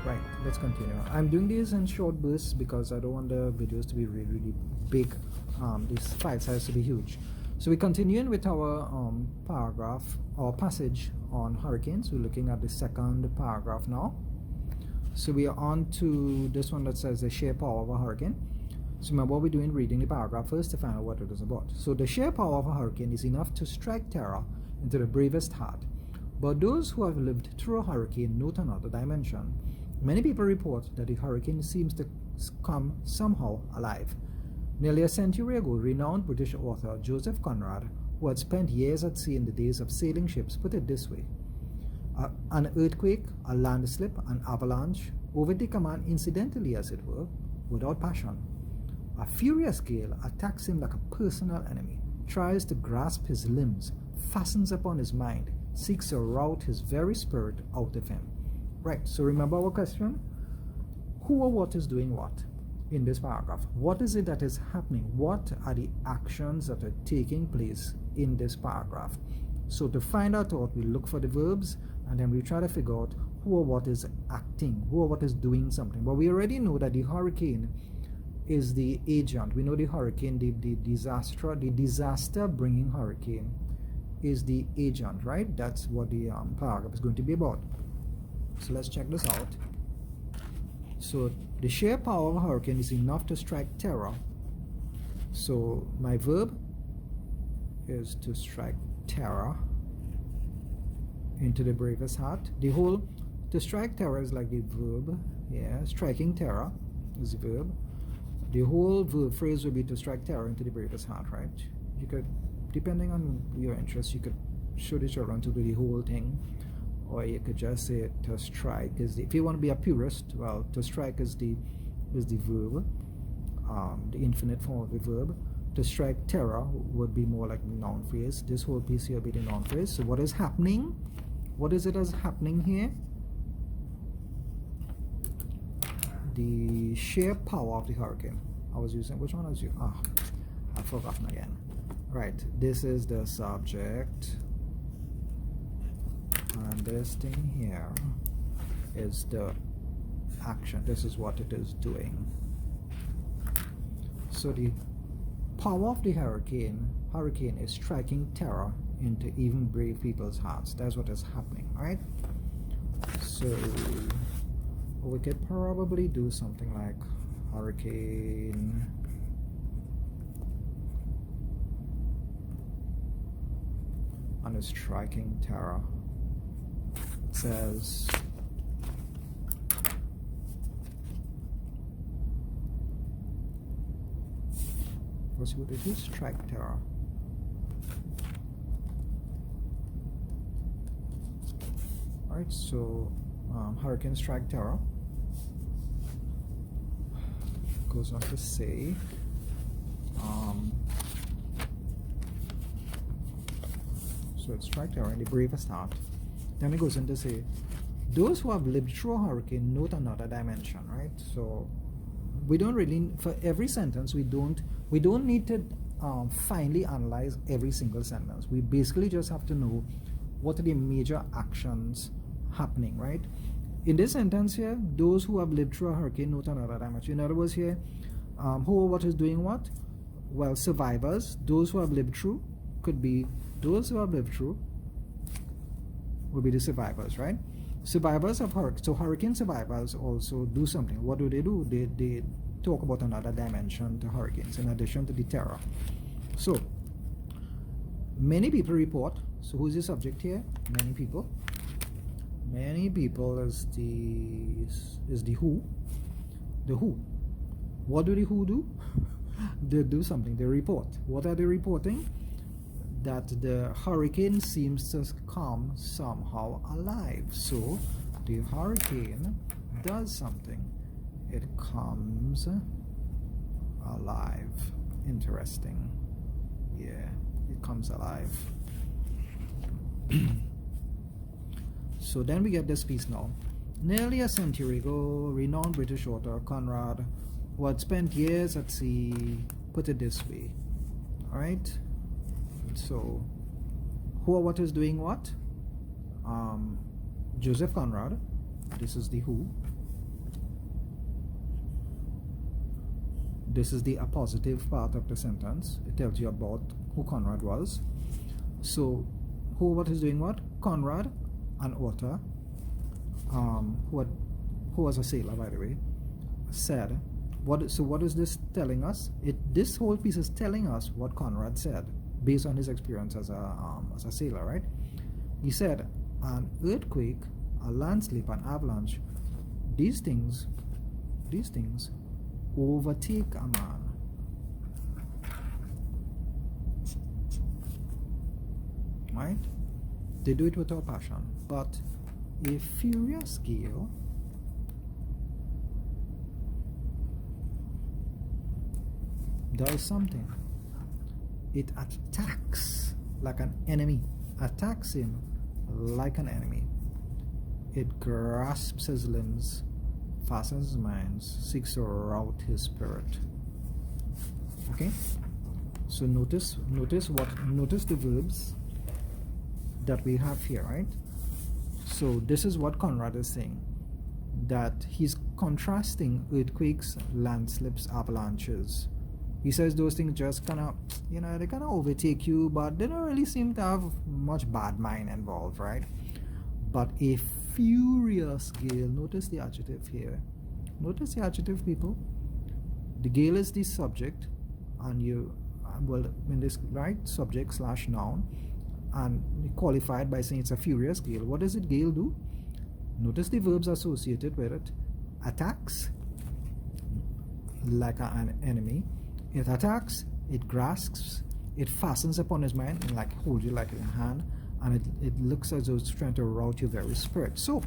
Right, let's continue. I'm doing these in short bursts because I don't want the videos to be really big. These file size to be huge. So we're continuing with our paragraph or passage on hurricanes. We're looking at the second paragraph now. So we are on to this one that says the sheer power of a hurricane. So remember what we're doing, reading the paragraph first to find out what it is about. So the sheer power of a hurricane is enough to strike terror into the bravest heart. But those who have lived through a hurricane note another dimension. Many people report that the hurricane seems to come somehow alive. Nearly a century ago, renowned British author Joseph Conrad, who had spent years at sea in the days of sailing ships, put it this way. An earthquake, a landslip, an avalanche overtake a man incidentally, as it were, without passion. A furious gale attacks him like a personal enemy, tries to grasp his limbs, fastens upon his mind, seeks to rout his very spirit out of him. Right, so remember our question? Who or what is doing what in this paragraph? What is it that is happening? What are the actions that are taking place in this paragraph? So to find out what, we look for the verbs and then we try to figure out who or what is acting, who or what is doing something. But we already know that the hurricane is the agent. We know the hurricane, the disaster bringing hurricane is the agent, right? That's what the paragraph is going to be about. So let's check this out. So the sheer power of a hurricane is enough to strike terror. So my verb is to strike terror into the bravest heart. The whole to strike terror is like the verb. Yeah, striking terror is the verb. The whole verb phrase would be to strike terror into the bravest heart, right? You could, depending on your interest, you could show the children to do the whole thing, or you could just say to strike is the, if you want to be a purist, well, to strike is the verb, the infinite form of the verb. To strike terror would be more like the noun phrase. This whole piece here would be the noun phrase. So what is happening? What is it that's happening here? The sheer power of the hurricane. I was using, which one was you? I've forgotten again. Right, this is the subject. And this thing here is the action. This is what it is doing. So the power of the hurricane is striking terror into even brave people's hearts. That's what is happening, right? So we could probably do something like hurricane and is striking terror. It says what's what it is? Strike terror. Alright, so hurricane strike terror goes on to say so it's strike terror in the bravest heart. Then it goes on to say those who have lived through a hurricane note another dimension, right? So we don't really, for every sentence, we don't need to finely analyze every single sentence. We basically just have to know what are the major actions happening, right? In this sentence here, those who have lived through a hurricane note another dimension. In other words here, who or what is doing what? Well, survivors, those who have lived through, could be those who have lived through will be the survivors, right? Survivors of hurricane, so hurricane survivors also do something. What do? They talk about another dimension to hurricanes in addition to the terror. So many people report. So who's the subject here? Many people. Many people is the who. The who. What do the who do? They do something. They report. What are they reporting? That the hurricane seems to come somehow alive. So the hurricane does something. It comes alive. Interesting. Yeah, it comes alive. So then we get this piece now. Nearly a century ago, renowned British author Conrad, who had spent years at sea, put it this way. Alright? So, who or what is doing what? Joseph Conrad, this is the who, this is the appositive part of the sentence. It tells you about who Conrad was. So what is doing what? Conrad, an author, who was a sailor, by the way, said. What is this telling us? This whole piece is telling us what Conrad said based on his experience as a sailor, right? He said an earthquake, a landslip, an avalanche, these things overtake a man. Right? They do it without passion. But a furious gale does something. It attacks like an enemy. Attacks him like an enemy. It grasps his limbs, fastens his mind, seeks to rout his spirit. Okay? So notice the verbs that we have here, right? So this is what Conrad is saying, that he's contrasting earthquakes, landslips, avalanches. He says those things just kind of, they kind of overtake you, but they don't really seem to have much bad mind involved, right? But a furious gale, notice the adjective here. Notice the adjective, people. The gale is the subject, and in this, right, subject / noun, and qualified by saying it's a furious gale. What does it gale do? Notice the verbs associated with it. Attacks, like an enemy. It attacks, it grasps, it fastens upon his mind, and like hold you like in a hand, and it looks as though it's trying to rout your very spirit. So,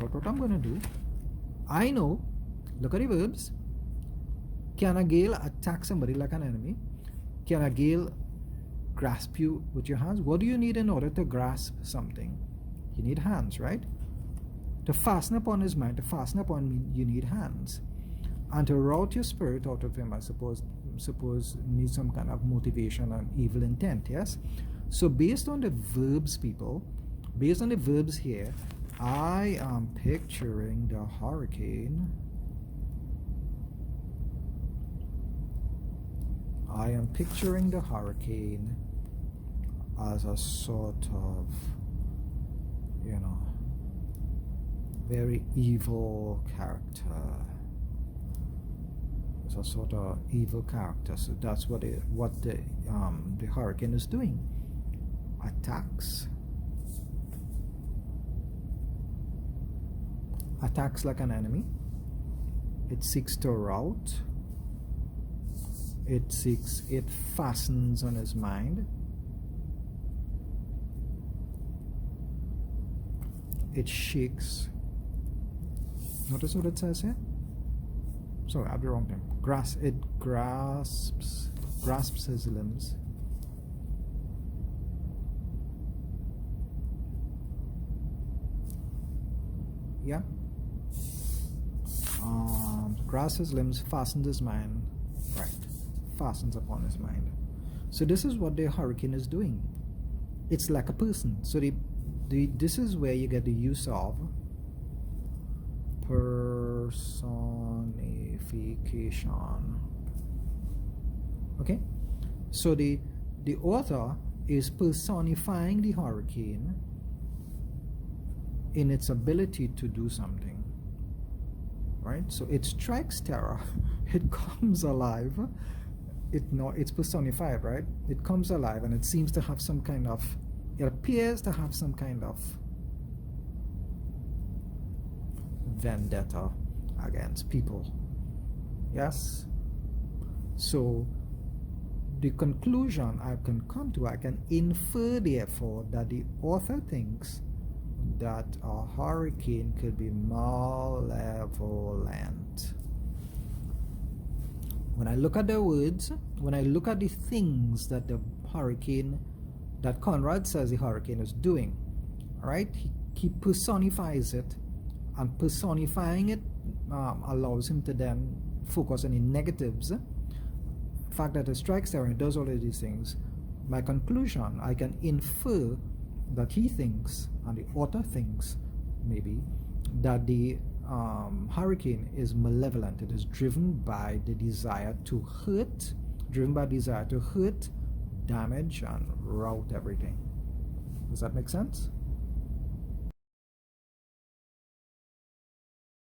look at what I'm going to do. I know, look at the verbs. Can a gale attack somebody like an enemy? Can a gale grasp you with your hands? What do you need in order to grasp something? You need hands, right? To fasten upon his mind, to fasten upon me, you need hands. And to rout your spirit out of him, I suppose needs some kind of motivation and evil intent, yes? So based on the verbs, people, based on the verbs here, I am picturing the hurricane. I am picturing the hurricane as a sort of, very evil character. It's a sort of evil character. So that's what the hurricane is doing. Attacks like an enemy. It seeks to rout. It fastens on his mind. It shakes. Notice what it says here? Sorry, I have the wrong thing. It grasps his limbs. Yeah. Grasps his limbs, fastens his mind. Right. Fastens upon his mind. So this is what the hurricane is doing. It's like a person. So this is where you get the use of personification. Okay, so the author is personifying the hurricane in its ability to do something, right? So it strikes terror. It comes alive. It's personified, right? It comes alive, and it seems to have some kind of, it appears to have some kind of vendetta against people. Yes? So the conclusion I can come to, I can infer therefore that the author thinks that a hurricane could be malevolent. When I look at the words, when I look at the things that that Conrad says the hurricane is doing, all right, he personifies it, and personifying it allows him to then focus on the negatives. The fact that it strikes terror and does all of these things. My conclusion, I can infer that he thinks, and the author thinks, maybe, that the hurricane is malevolent. It is driven by the desire to hurt, damage, and rout everything. Does that make sense?